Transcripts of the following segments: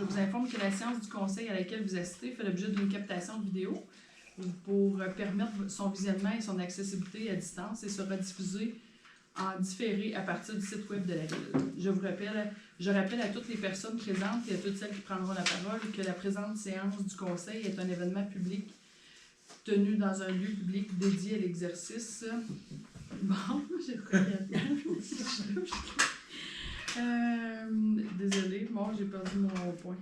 je vous informe que la séance du conseil à laquelle vous assistez fait l'objet d'une captation de vidéo pour permettre son visionnement et son accessibilité à distance et sera diffusée en différé à partir du site web de la Ville. Je rappelle à toutes les personnes présentes et à toutes celles qui prendront la parole que la présente séance du conseil est un événement public tenu dans un lieu public dédié à l'exercice. Bon, j'ai désolée, bon, j'ai perdu mon point.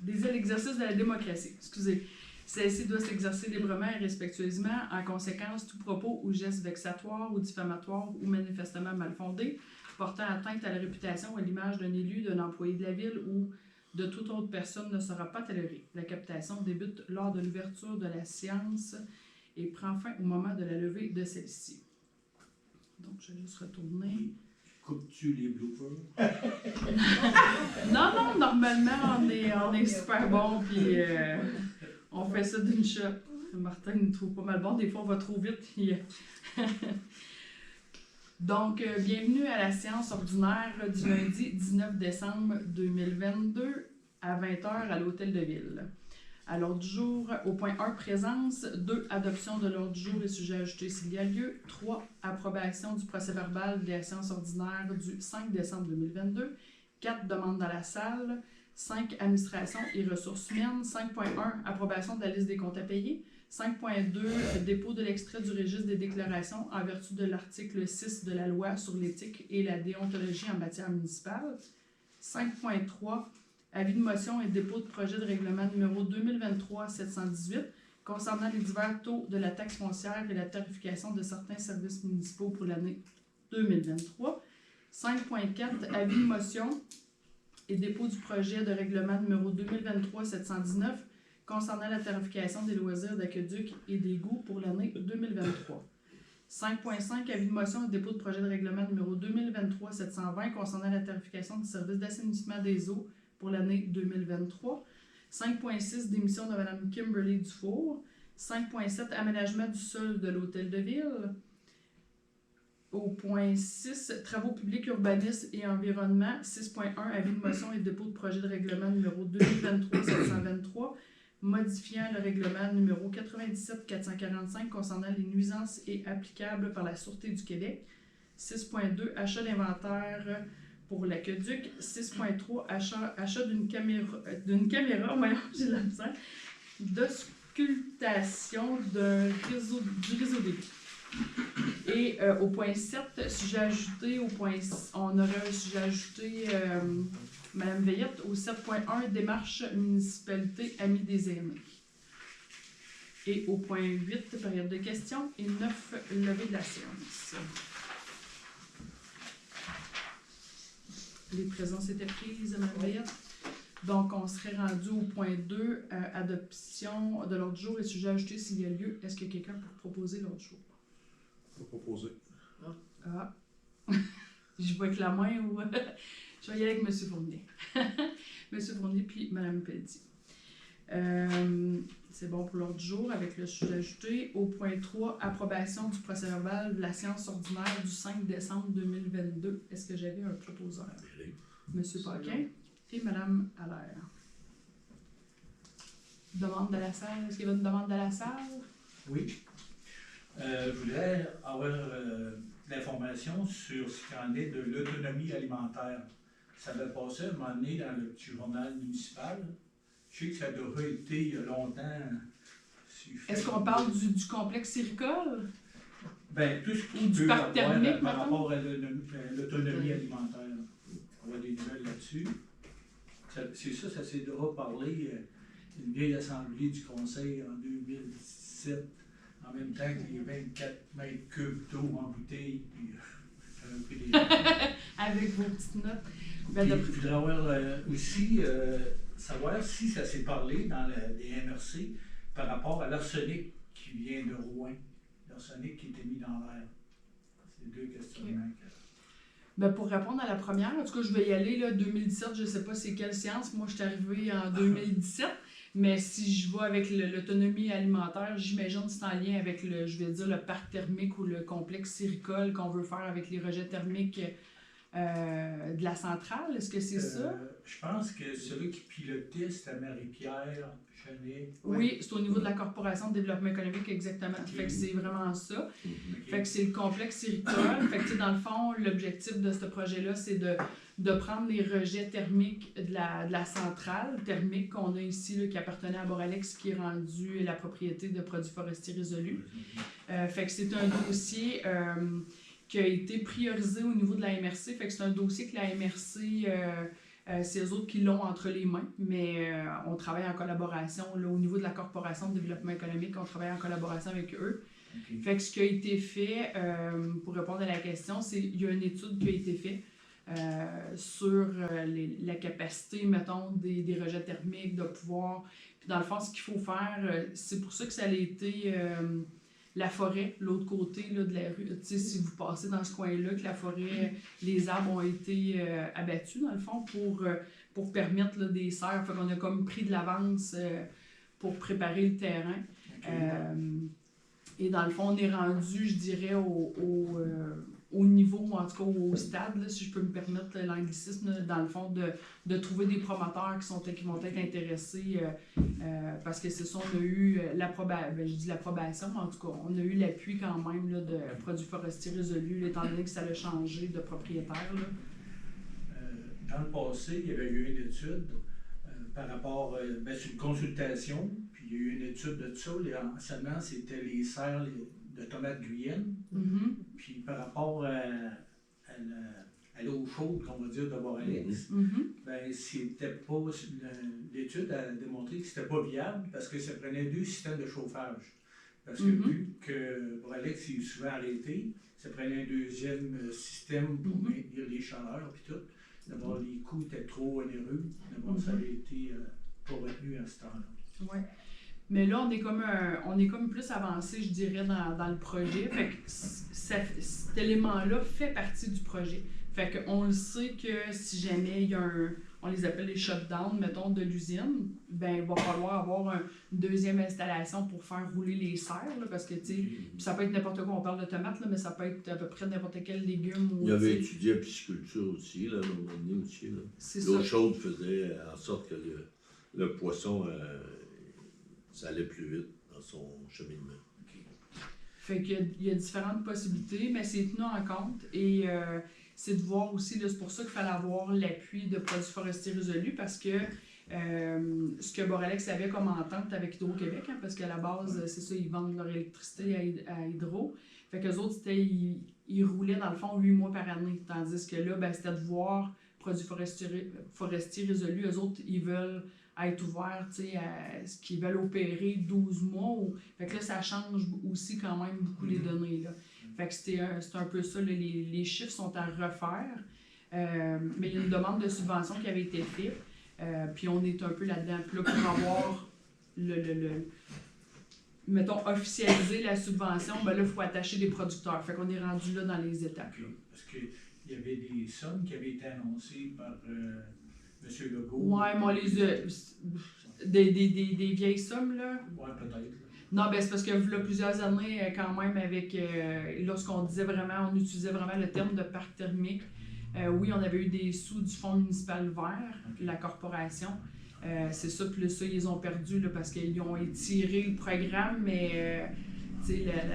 Dédié à l'exercice de la démocratie. Excusez. Celle-ci doit s'exercer librement et respectueusement. En conséquence, tout propos ou geste vexatoire ou diffamatoire ou manifestement mal fondé, portant atteinte à la réputation ou à l'image d'un élu, d'un employé de la Ville ou de toute autre personne ne sera pas tolérée. La captation débute lors de l'ouverture de la séance et prend fin au moment de la levée de celle-ci. Donc, je vais juste retourner. Coupes-tu les bloopers? Non, normalement, on est super bon, puis on fait ça d'une shot. Martin nous trouve pas mal bon. Des fois, on va trop vite. Puis, Donc, bienvenue à la séance ordinaire du lundi 19 décembre 2022 à 20h à l'Hôtel de Ville. À l'ordre du jour, au point 1, présence. 2, adoption de l'ordre du jour et sujets ajoutés s'il y a lieu. 3, approbation du procès-verbal de la séance ordinaire du 5 décembre 2022. 4, demande dans la salle. 5, administration et ressources humaines. 5.1, approbation de la liste des comptes à payer. 5.2, dépôt de l'extrait du registre des déclarations en vertu de l'article 6 de la loi sur l'éthique et la déontologie en matière municipale. 5.3, avis de motion et dépôt de projet de règlement numéro 2023-718 concernant les divers taux de la taxe foncière et la tarification de certains services municipaux pour l'année 2023. 5.4, avis de motion et dépôt du projet de règlement numéro 2023-719 concernant la tarification des loisirs d'aqueduc et d'égouts pour l'année 2023. 5.5, avis de motion et dépôt de projet de règlement numéro 2023-720 concernant la tarification du service d'assainissement des eaux pour l'année 2023. 5.6, démission de Mme Kimberly Dufour. 5.7, aménagement du sol de l'Hôtel de Ville. Au point 6, travaux publics, urbanisme et environnement. 6.1, avis de motion et dépôt de projet de règlement numéro 2023-723 modifiant le règlement numéro 97-445 concernant les nuisances et applicables par la Sûreté du Québec. 6.2, achat d'inventaire pour l'aqueduc. 6.3, achat d'une caméra, voyons, j'ai de la misère, d'auscultation du réseau d'égout. Et au point 7, sujet ajouté, on aurait un sujet ajouté, Mme Veillette, au 7.1, démarche municipalité Amis des aînés. Et au point 8, période de questions, et 9, levée de la séance. Les présences étaient prises, Mme Veillette. Donc, on serait rendu au point 2, adoption de l'ordre du jour et sujet ajouté s'il y a lieu. Est-ce que quelqu'un peut proposer l'ordre du jour? Pas proposer. Ah. Je vois que la main ou... Je vais y aller avec M. Fournier. M. Fournier puis Mme Pelletier. C'est bon pour l'ordre du jour avec le sujet ajouté. Au point 3, approbation du procès-verbal de la séance ordinaire du 5 décembre 2022. Est-ce que j'avais un proposeur? M. Paquin et Mme Allaire. Demande de la salle. Est-ce qu'il y a une demande de la salle? Oui. Je voudrais avoir de l'information sur ce qu'il en est de l'autonomie alimentaire. Ça va passer un moment donné dans le petit journal municipal. Je sais que ça doit avoir été il y a longtemps. Est-ce qu'on parle du complexe siricole? Bien, tout ce qui du peut parc thermique, par rapport à l'autonomie alimentaire. On va des nouvelles là-dessus. C'est ça, ça s'est déjà parlé. Une vieille assemblée du conseil en 2017. En même temps que les 24 mètres cubes d'eau en bouteille, puis un peu des... Avec vos petites notes. Ben, je voudrais avoir aussi savoir si ça s'est parlé dans les MRC par rapport à l'arsenic qui vient de Rouen. L'arsenic qui était mis dans l'air. C'est deux questionnements. Okay. Ben, pour répondre à la première, en tout cas, je vais y aller, là, 2017, je ne sais pas c'est quelle séance. Moi, je suis arrivée en 2017. Mais si je vais avec l'autonomie alimentaire, j'imagine que c'est en lien avec le parc thermique ou le complexe siricole qu'on veut faire avec les rejets thermiques de la centrale. Est-ce que c'est ça? Je pense que celui qui pilotait, c'était Marie-Pierre Chenet. Oui, c'est au niveau de la Corporation de développement économique, exactement. Ok. Fait que c'est vraiment ça. Ok. Fait que c'est le complexe irricole. Fait que, tu sais, dans le fond, l'objectif de ce projet-là, c'est de prendre les rejets thermiques de la centrale thermique qu'on a ici, là, qui appartenait à Boralex, qui est rendu la propriété de Produits forestiers résolus. Fait que c'est un dossier qui a été priorisé au niveau de la MRC. Fait que c'est un dossier que la MRC, c'est eux autres qui l'ont entre les mains, mais on travaille en collaboration. Là, au niveau de la Corporation de développement économique, on travaille en collaboration avec eux. Okay. Fait que ce qui a été fait, pour répondre à la question, c'est qu'il y a une étude qui a été faite sur la capacité, mettons, des rejets thermiques, de pouvoir... Puis dans le fond, ce qu'il faut faire, c'est pour ça que ça a été... la forêt, l'autre côté là, de la rue, tu sais, si vous passez dans ce coin-là, que la forêt, les arbres ont été abattus, dans le fond, pour permettre là, des serres. Fait qu'on a comme pris de l'avance pour préparer le terrain. Okay. Et dans le fond, on est rendu, je dirais, au niveau, en tout cas au stade, là, si je peux me permettre l'anglicisme, dans le fond, de trouver des promoteurs qui vont être intéressés, parce que c'est ça, on a eu l'approbation, mais en tout cas, on a eu l'appui quand même là, de Produits forestiers résolus, étant donné que ça a changé de propriétaire. Là. Dans le passé, il y avait eu une étude par rapport, c'est une consultation, puis il y a eu une étude de ça, seulement c'était les serres de tomates Guyenne. Mm-hmm. Puis par rapport à l'eau chaude, qu'on va dire, de Boralex, ben c'était pas. L'étude a démontré que c'était pas viable parce que ça prenait 2 systèmes de chauffage. Parce que vu que Boralex est souvent arrêté, ça prenait un deuxième système pour maintenir les chaleurs puis tout. D'abord, les coûts étaient trop onéreux. D'abord, ça a été pas retenu à ce temps-là. Ouais. Mais là, on est comme plus avancé, je dirais, dans le projet. Fait que cet élément-là fait partie du projet. Fait qu'on le sait que si jamais il y a on les appelle les shutdowns, mettons, de l'usine, ben il va falloir avoir une deuxième installation pour faire rouler les serres, là, parce que, tu sais, ça peut être n'importe quoi, on parle de tomates, là, mais ça peut être à peu près n'importe quel légume. Il avait étudié la pisciculture aussi, là, à un moment donné aussi. L'eau chaude faisait en sorte que le poisson, ça allait plus vite dans son cheminement. Fait qu'il y a différentes possibilités, mais c'est tenu en compte et c'est de voir aussi, là, c'est pour ça qu'il fallait avoir l'appui de Produits forestiers résolus parce que ce que Boralex avait comme entente avec Hydro-Québec, hein, parce qu'à la base, c'est ça, ils vendent leur électricité à Hydro. Fait qu'eux autres, ils roulaient dans le fond 8 mois par année. Tandis que là, ben, c'était de voir Produits forestiers résolus. Eux autres, ils veulent être ouverts, tu sais, à ce qu'ils veulent opérer 12 mois. Fait que là, ça change aussi quand même beaucoup les données, là. Fait que c'est un peu ça, là, les chiffres sont à refaire. Mais il y a une demande de subvention qui avait été faite. Puis on est un peu là-dedans. Puis là, pour avoir mettons, officialiser la subvention, ben là, il faut attacher des producteurs. Fait qu'on est rendu là dans les étapes. Okay. Parce qu'il y avait des sommes qui avaient été annoncées par M. Legault. Ouais, moi, des vieilles sommes, là. Ouais, peut-être. Non, ben c'est parce que là, plusieurs années, quand même, avec lorsqu'on disait vraiment, on utilisait vraiment le terme de parc thermique. Oui, on avait eu des sous du Fonds municipal vert, la corporation. C'est ça, puis ça, ils ont perdu là, parce qu'ils ont étiré le programme, mais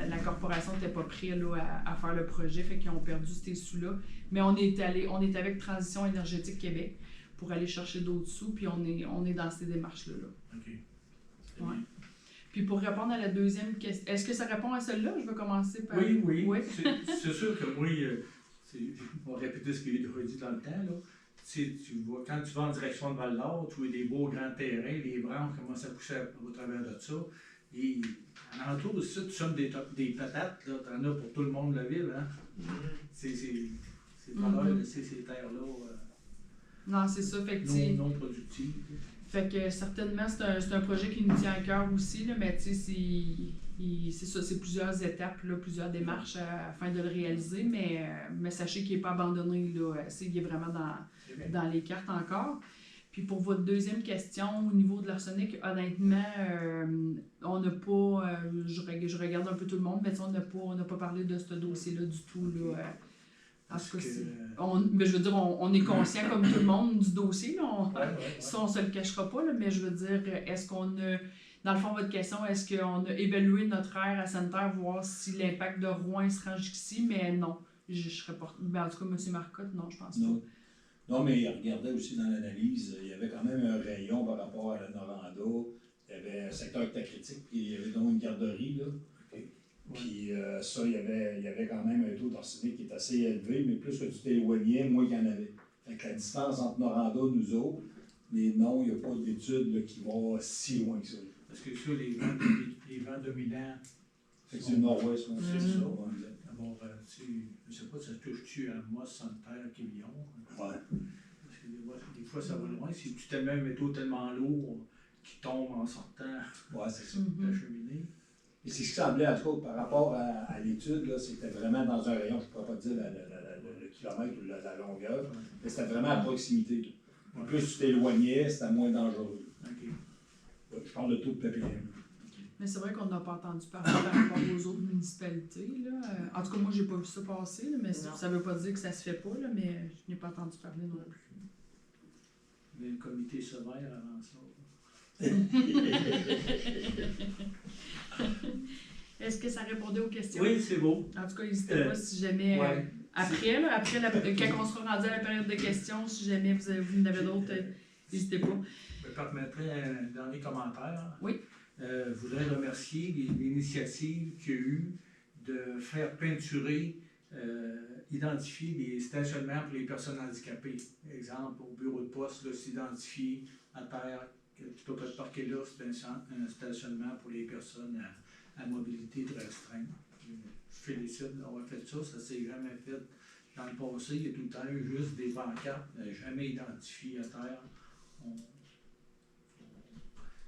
la corporation n'était pas prête là, à faire le projet, fait qu'ils ont perdu ces sous-là. Mais on est avec Transition énergétique Québec pour aller chercher d'autres sous, puis on est dans ces démarches-là. OK. Ouais. Puis pour répondre à la deuxième question, est-ce que ça répond à celle-là? Je vais commencer par... Oui. C'est sûr que oui, on va répéter ce qu'il a dit dans le temps, là. Tu vois, quand tu vas en direction de Val-d'Or, tu vois des beaux grands terrains, les branches commencent à pousser au travers de ça. Et en entour de ça, tu sommes des patates, là, t'en as pour tout le monde de la ville, hein. C'est valeur de ces terres-là. Non, c'est ça, fait que non productives. Fait que certainement, c'est un projet qui nous tient à cœur aussi, là, mais tu sais, c'est ça, c'est plusieurs étapes, là, plusieurs démarches afin de le réaliser, mais sachez qu'il n'est pas abandonné, là, il est vraiment dans les cartes encore. Puis pour votre deuxième question, au niveau de l'arsenic, honnêtement, on n'a pas, je regarde un peu tout le monde, mais on n'a pas parlé de ce dossier-là du tout, là. En tout cas, que- mais je veux dire, on est conscient comme tout le monde du dossier. Là, Ouais. ça, on se le cachera pas. Là, mais je veux dire, est-ce qu'on a, dans le fond, votre question, est-ce qu'on a évalué notre aire à Sainte-Terre, voir si l'impact de Rouen se range jusqu'ici? Mais non. Je serais pas. Ben, en tout cas, M. Marcotte, non, je pense Non. pas. Non, mais il regardait aussi dans l'analyse, il y avait quand même un rayon par rapport à la Noranda. Il y avait un secteur qui était critique, puis il y avait donc une garderie, là. Puis ça, il y avait quand même un taux d'arsenic qui est assez élevé, mais plus que tu t'éloignais, moins il y en avait. Fait que la distance entre Noranda et nous autres, mais non, il n'y a pas d'étude là, qui va si loin que ça. Parce que ça, les vents dominants. Fait que c'est le nord-ouest, là. C'est Mm. ça. Ouais, exact. D'abord, je sais pas, ça touche-tu à Moss, Sainte-Terre, Quévillon? Ouais. Parce que des fois, ça va loin. Si tu t'aimes un métaux tellement lourd qui tombe en sortant Ouais, c'est ça. de la cheminée. Et c'est ce qui semblait, en tout cas, par rapport à l'étude, là, c'était vraiment dans un rayon, je ne pourrais pas dire le kilomètre ou la longueur, mais c'était vraiment à proximité. Là. Ouais. Plus tu t'éloignais, c'était moins dangereux. OK. Ouais, je parle de taux de ppm. Mais c'est vrai qu'on n'a pas entendu parler par rapport aux autres municipalités. Là. En tout cas, moi, j'ai pas vu ça passer, là, mais ça ne veut pas dire que ça se fait pas, là, mais je n'ai pas entendu parler non plus. Mais le comité sévère avant ça. Est-ce que ça répondait aux questions? Oui, c'est beau. En tout cas, n'hésitez pas si jamais. Ouais. Après, quand on sera rendu à la période de questions, si jamais vous en avez d'autres, n'hésitez pas. Je permettrai un dernier commentaire. Oui. Je voudrais remercier l'initiative qu'il y a eu de faire peinturer, identifier des stationnements pour les personnes handicapées. Exemple, au bureau de poste, là, s'identifier à terre que tu peux pas te parquer là, c'est un stationnement pour les personnes à mobilité très restreinte. Je félicite d'avoir fait ça, ça s'est jamais fait dans le passé. Il y a tout le temps eu juste des pancartes, jamais identifiées à terre.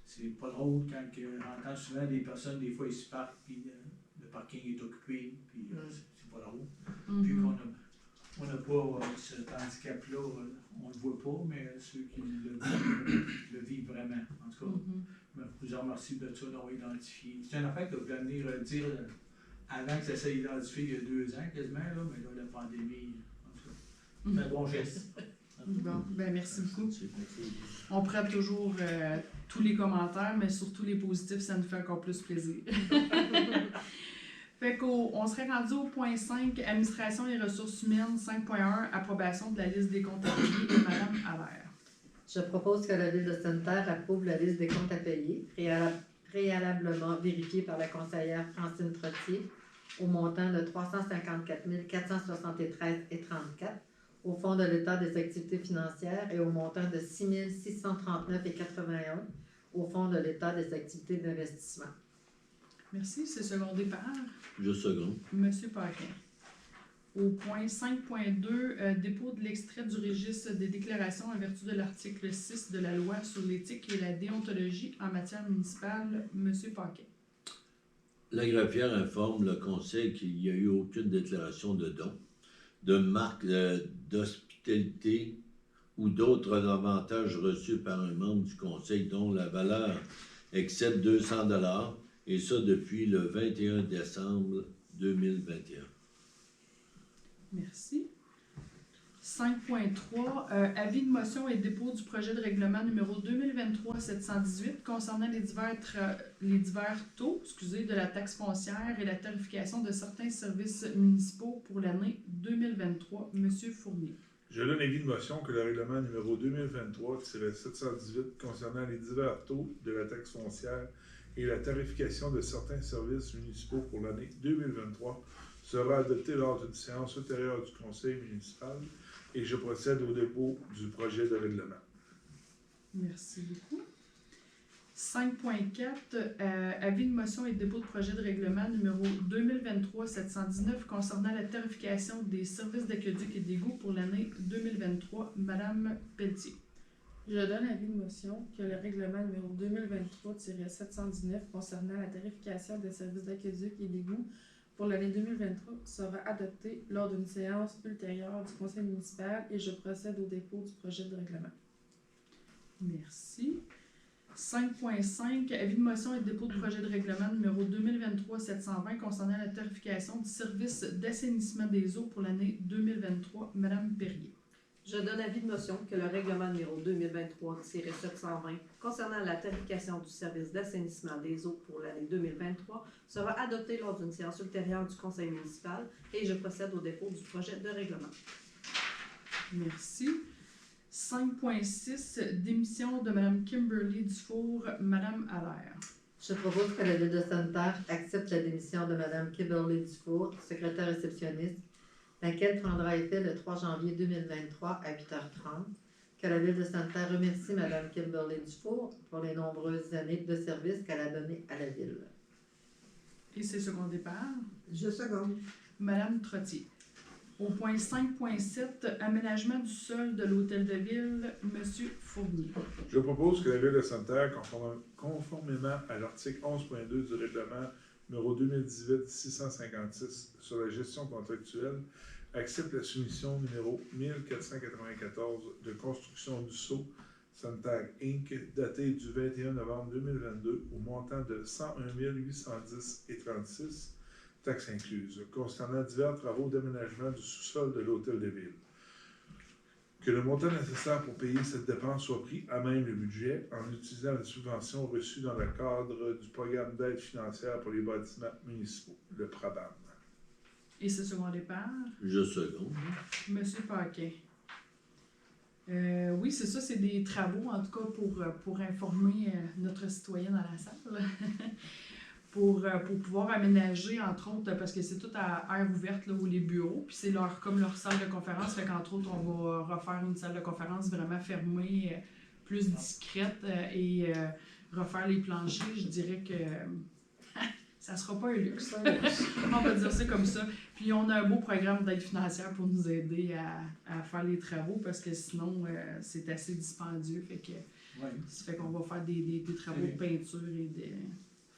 C'est pas drôle quand j'entends souvent des personnes, des fois ils se parquent, puis le parking est occupé, puis c'est pas drôle. Puis on n'a pas cet handicap-là, on ne le voit pas, mais ceux qui le vivent vraiment. En tout cas, je vous remercie de ça, d'avoir identifié. C'est une affaire que vous allez venir dire avant que ça soit identifié il y a 2 ans quasiment, là, mais là, la pandémie, en tout cas, c'est un bon geste. Bon, ben merci beaucoup. On prend toujours tous les commentaires, mais surtout les positifs, ça nous fait encore plus plaisir. Fait qu'on serait rendu au point 5, administration et ressources humaines, 5.1, approbation de la liste des comptes à payer de Mme Allaire. Je propose que la Ville de Sainte-Terre approuve la liste des comptes à payer, préalablement vérifiée par la conseillère Francine Trottier, au montant de 354 473,34 au Fonds de l'État des activités financières et au montant de 6 639,81 au Fonds de l'État des activités d'investissement. Merci, c'est secondé par Je seconde. Monsieur Paquin. Au point 5.2, dépôt de l'extrait du registre des déclarations en vertu de l'article 6 de la loi sur l'éthique et la déontologie en matière municipale, Monsieur Paquin. La greffière informe le conseil qu'il n'y a eu aucune déclaration de don, de marque d'hospitalité ou d'autres avantages reçus par un membre du conseil dont la valeur excède 200 $, et ça depuis le 21 décembre 2021. Merci. 5.3, avis de motion et dépôt du projet de règlement numéro 2023-718 concernant les divers taux de la taxe foncière et la tarification de certains services municipaux pour l'année 2023. Monsieur Fournier. Je donne avis de motion que le règlement numéro 2023-718 concernant les divers taux de la taxe foncière et la tarification de certains services municipaux pour l'année 2023 sera adopté lors d'une séance ultérieure du conseil municipal et je procède au dépôt du projet de règlement. Merci beaucoup. 5.4, avis de motion et dépôt de projet de règlement numéro 2023-719 concernant la tarification des services d'aqueduc et d'égouts pour l'année 2023. Madame Pelletier. Je donne avis de motion que le règlement numéro 2023-719 concernant la tarification des services d'aqueduc et d'égouts pour l'année 2023 sera adopté lors d'une séance ultérieure du conseil municipal et je procède au dépôt du projet de règlement. Merci. 5.5, avis de motion et de dépôt de projet de règlement numéro 2023-720 concernant la tarification du service d'assainissement des eaux pour l'année 2023. Madame Perrier. Je donne avis de motion que le règlement numéro 2023-720 concernant la tarification du service d'assainissement des eaux pour l'année 2023 sera adopté lors d'une séance ultérieure du conseil municipal et je procède au dépôt du projet de règlement. Merci. 5.6, démission de Mme Kimberly Dufour. Madame Allaire. Je propose que la Ville de Sainte-Terre accepte la démission de Mme Kimberly Dufour, secrétaire réceptionniste, laquelle prendra effet le 3 janvier 2023 à 8h30. Que la Ville de Sainte-Terre remercie Mme Kimberly Dufour pour les nombreuses années de service qu'elle a données à la Ville. Et c'est second départ. Je seconde. Madame Trottier. Au point 5.7, aménagement du sol de l'Hôtel de Ville, Monsieur Fournier. Je propose que la Ville de Sainte-Terre, conformément à l'article 11.2 du règlement numéro 2018-656 sur la gestion contractuelle, accepte la soumission numéro 1494 de construction du Sceau Sainte-Terre Inc., datée du 21 novembre 2022 au montant de 101 810,36 taxes incluses, concernant divers travaux d'aménagement du sous-sol de l'Hôtel de Ville. Que le montant nécessaire pour payer cette dépense soit pris à même le budget en utilisant la subvention reçue dans le cadre du programme d'aide financière pour les bâtiments municipaux, le PRABAM. Et c'est second départ. Je seconde. Monsieur Paquet. Oui, c'est ça, c'est des travaux, en tout cas, pour informer notre citoyen dans la salle. pour pouvoir aménager, entre autres, parce que c'est tout à air ouverte, là, où les bureaux, puis c'est comme leur salle de conférence, fait qu'entre autres, on va refaire une salle de conférence vraiment fermée, plus discrète, et refaire les planchers, je dirais que ça sera pas un luxe. On va dire ça comme ça. Puis on a un beau programme d'aide financière pour nous aider à faire les travaux, parce que sinon, c'est assez dispendieux, fait que ça fait qu'on va faire des travaux de peinture et de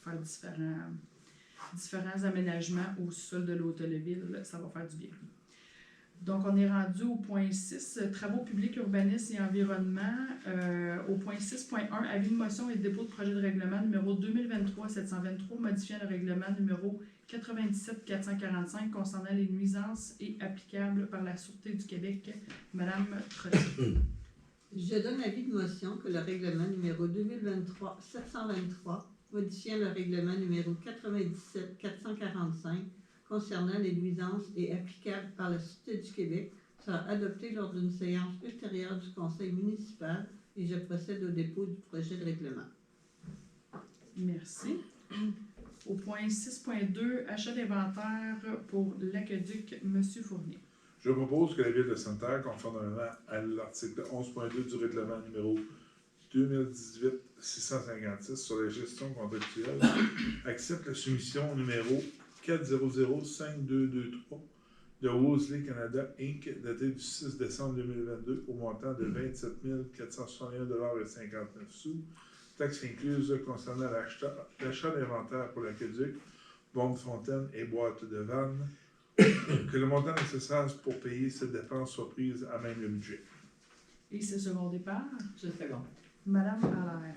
faire différents aménagements au sol de l'Hôtel de Ville, ça va faire du bien. Donc, on est rendu au point 6, travaux publics, urbanisme et environnement. Au point 6.1, avis de motion et de dépôt de projet de règlement numéro 2023-723, modifiant le règlement numéro 97-445 concernant les nuisances et applicables par la Sûreté du Québec. Madame Trottier. Je donne avis de motion que le règlement numéro 2023-723, modifiant le règlement numéro 97-445 concernant les nuisances et applicables par la Sûreté du Québec sera adopté lors d'une séance ultérieure du conseil municipal et je procède au dépôt du projet de règlement. Merci. Au point 6.2, achat d'inventaire pour l'aqueduc, Monsieur Fournier. Je propose que la Ville de Sainte-Terre, conformément à l'article 11.2 du règlement numéro 2018-656 sur la gestion contractuelle, accepte la soumission numéro 4005223 de Wolseley Canada Inc., datée du 6 décembre 2022 au montant de 27 461,59 $, taxes incluses concernant l'achat d'inventaire pour l'aqueduc, bombe fontaine et boîte de vannes, que le montant nécessaire pour payer cette dépense soit prise à même le budget. Et c'est second départ. Je seconde. Madame Allaire.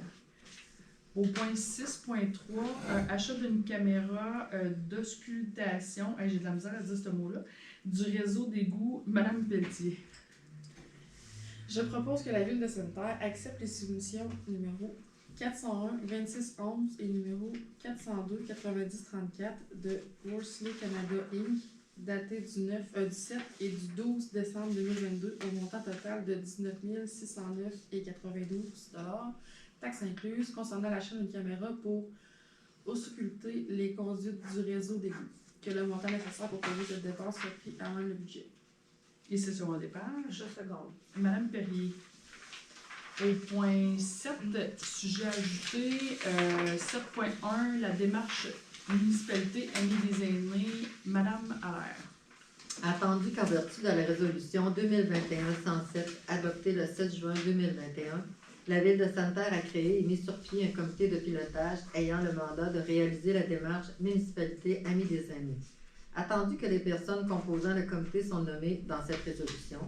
Au point 6.3, achat d'une caméra d'auscultation, j'ai de la misère à dire ce mot-là, du réseau d'égouts, Madame Pelletier. Je propose que la Ville de Sainte-Terre accepte les soumissions numéro 401-2611 et numéro 402-9034 de Wolseley Canada Inc., daté du 7 et du 12 décembre 2022 au montant total de 19 609,92 $, taxes incluses, concernant l'achat d'une caméra pour ausculter les conduites du réseau d'égouts. Que le montant nécessaire pour payer cette dépense soit pris avant le budget. Et c'est sur mon départ. Je seconde. Madame Perrier. Au point 7, sujet ajouté, 7.1, la démarche municipalité Amis des aînés, Madame Allaire. Attendu qu'en vertu de la résolution 2021-107 adoptée le 7 juin 2021, la Ville de Sainte-Terre a créé et mis sur pied un comité de pilotage ayant le mandat de réaliser la démarche municipalité Amis des aînés. Attendu que les personnes composant le comité sont nommées dans cette résolution,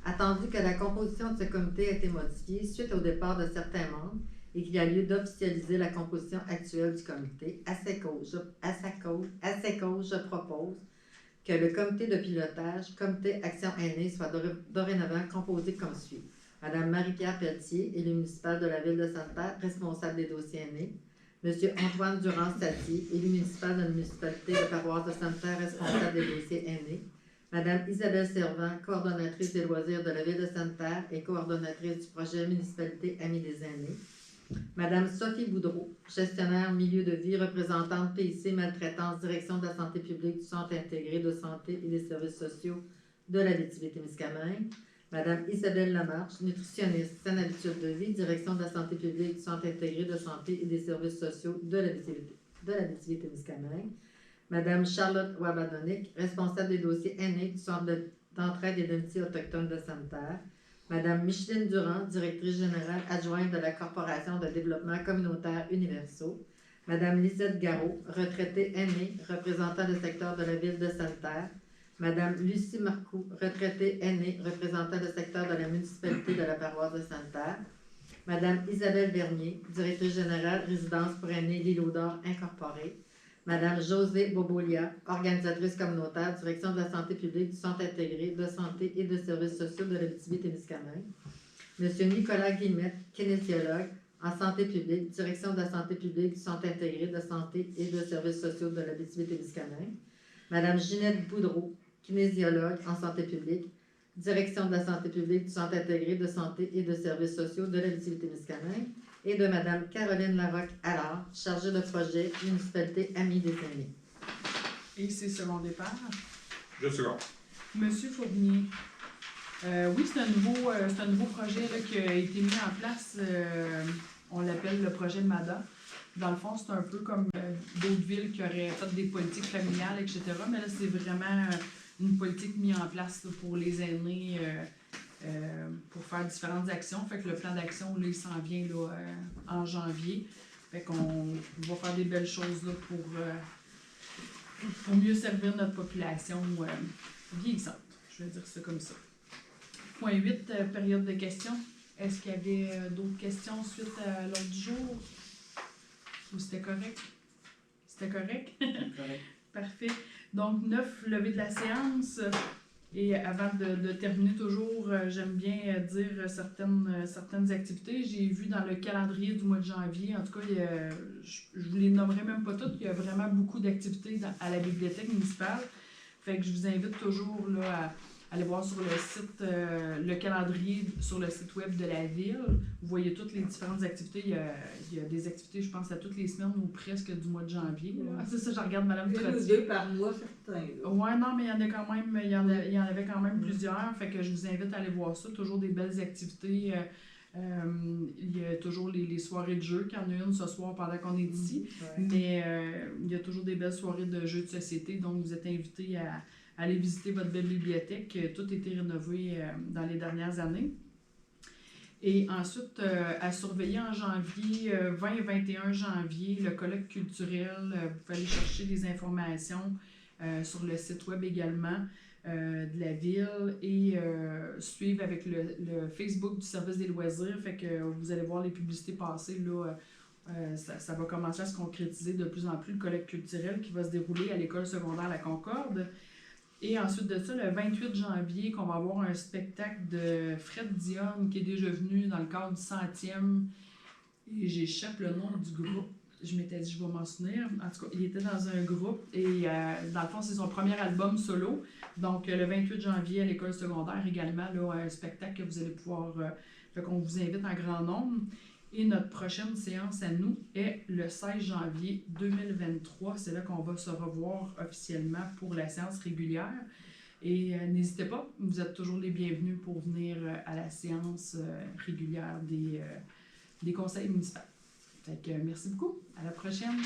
attendu que la composition de ce comité a été modifiée suite au départ de certains membres et qu'il y a lieu d'officialiser la composition actuelle du comité. À ces causes, je propose que le comité de pilotage, comité Action Aînée, soit dorénavant composé comme suit. Madame Marie-Pierre Pelletier, élue municipale de la ville de Sainte-Terre, responsable des dossiers aînés. Monsieur Antoine Durand-Sati, élu municipal de la municipalité de paroisse de Sainte-Terre, responsable des dossiers aînés. Madame Isabelle Servant, coordonnatrice des loisirs de la ville de Sainte-Terre et coordonnatrice du projet Municipalité Amis des aînés. Madame Sophie Boudreau, gestionnaire milieu de vie, représentante PIC Maltraitance, direction de la santé publique du Centre intégré de santé et des services sociaux de la Abitibi-Témiscamingue. Madame Isabelle Lamarche, nutritionniste, saine habitude de vie, direction de la santé publique du Centre intégré de santé et des services sociaux de l'Abitibi-Témiscamingue. Madame Charlotte Wabadonic, responsable des dossiers aînés du Centre d'entraide et d'amitié autochtone de Sainte-Terre. Madame Micheline Durand, directrice générale adjointe de la Corporation de développement communautaire Universaux. Madame Lisette Garot, retraitée aînée, représentant le secteur de la ville de Sainte-Terre. Madame Lucie Marcoux, retraitée aînée, représentant le secteur de la municipalité de la paroisse de Sainte-Terre. Madame Isabelle Bernier, directrice générale résidence pour aînés l'Îlot d'Or incorporée. Madame Josée Bobolia, organisatrice communautaire, direction de la santé publique du Centre intégré de santé et de services sociaux de l'Abitibi-Témiscamingue. Monsieur Nicolas Guillemette, kinésiologue en santé publique, direction de la santé publique du Centre intégré de santé et de services sociaux de l'Abitibi-Témiscamingue. Madame Ginette Boudreau, kinésiologue en santé publique, direction de la santé publique du Centre intégré de santé et de services sociaux de l'Abitibi-Témiscamingue. Et de Madame Caroline Larocque-Allard, chargée de projet Municipalité Amis des aînés. Et c'est second départ. Je second. Monsieur Fournier. Oui, c'est un nouveau projet là, qui a été mis en place. On l'appelle le projet MADA. Dans le fond, c'est un peu comme d'autres villes qui auraient fait des politiques familiales, etc. Mais là, c'est vraiment une politique mise en place là, pour les aînés. Pour faire différentes actions. Fait que le plan d'action, là, il s'en vient là, en janvier. Fait qu'on va faire des belles choses là, pour mieux servir notre population vieillissante. Je vais dire ça comme ça. Point 8, période de questions. Est-ce qu'il y avait d'autres questions suite à l'ordre du jour? Ou c'était correct? C'était correct? Correct. Parfait. Donc, 9, levée de la séance. Et avant de terminer toujours, j'aime bien dire certaines activités. J'ai vu dans le calendrier du mois de janvier, en tout cas, je vous les nommerai même pas toutes, il y a vraiment beaucoup d'activités à la bibliothèque municipale. Fait que je vous invite toujours là, à aller voir sur le site, le calendrier sur le site web de la ville. Vous voyez toutes les différentes activités. Il y a des activités, je pense, à toutes les semaines ou presque du mois de janvier. Ouais. C'est ça, je regarde Mme Une ou Trottier. deux par mois, certains. Là. Ouais, non, mais il y en a quand même, il y en avait quand même plusieurs. Fait que je vous invite à aller voir ça. Toujours des belles activités. Il y a toujours les soirées de jeux, qu'il y en a une ce soir pendant qu'on est ici. Ouais. Mais il y a toujours des belles soirées de jeux de société. Donc, vous êtes invités à aller visiter votre belle bibliothèque. Tout a été rénové dans les dernières années. Et ensuite, à surveiller en janvier, 20 et 21 janvier, le colloque culturel. Vous pouvez aller chercher des informations sur le site web également de la ville et suivre avec le Facebook du service des loisirs. Fait que vous allez voir les publicités passer là. Ça va commencer à se concrétiser de plus en plus, le colloque culturel qui va se dérouler à l'école secondaire La Concorde. Et ensuite de ça, le 28 janvier, qu'on va avoir un spectacle de Fred Dionne qui est déjà venu dans le cadre du 100e. Et j'échappe le nom du groupe. Je m'étais dit, je vais m'en souvenir. En tout cas, il était dans un groupe et dans le fond, c'est son premier album solo. Donc, le 28 janvier à l'école secondaire également, là, un spectacle que vous allez pouvoir... qu'on vous invite en grand nombre. Et notre prochaine séance à nous est le 16 janvier 2023. C'est là qu'on va se revoir officiellement pour la séance régulière. Et n'hésitez pas, vous êtes toujours les bienvenus pour venir à la séance régulière des conseils municipaux. Fait que, merci beaucoup. À la prochaine.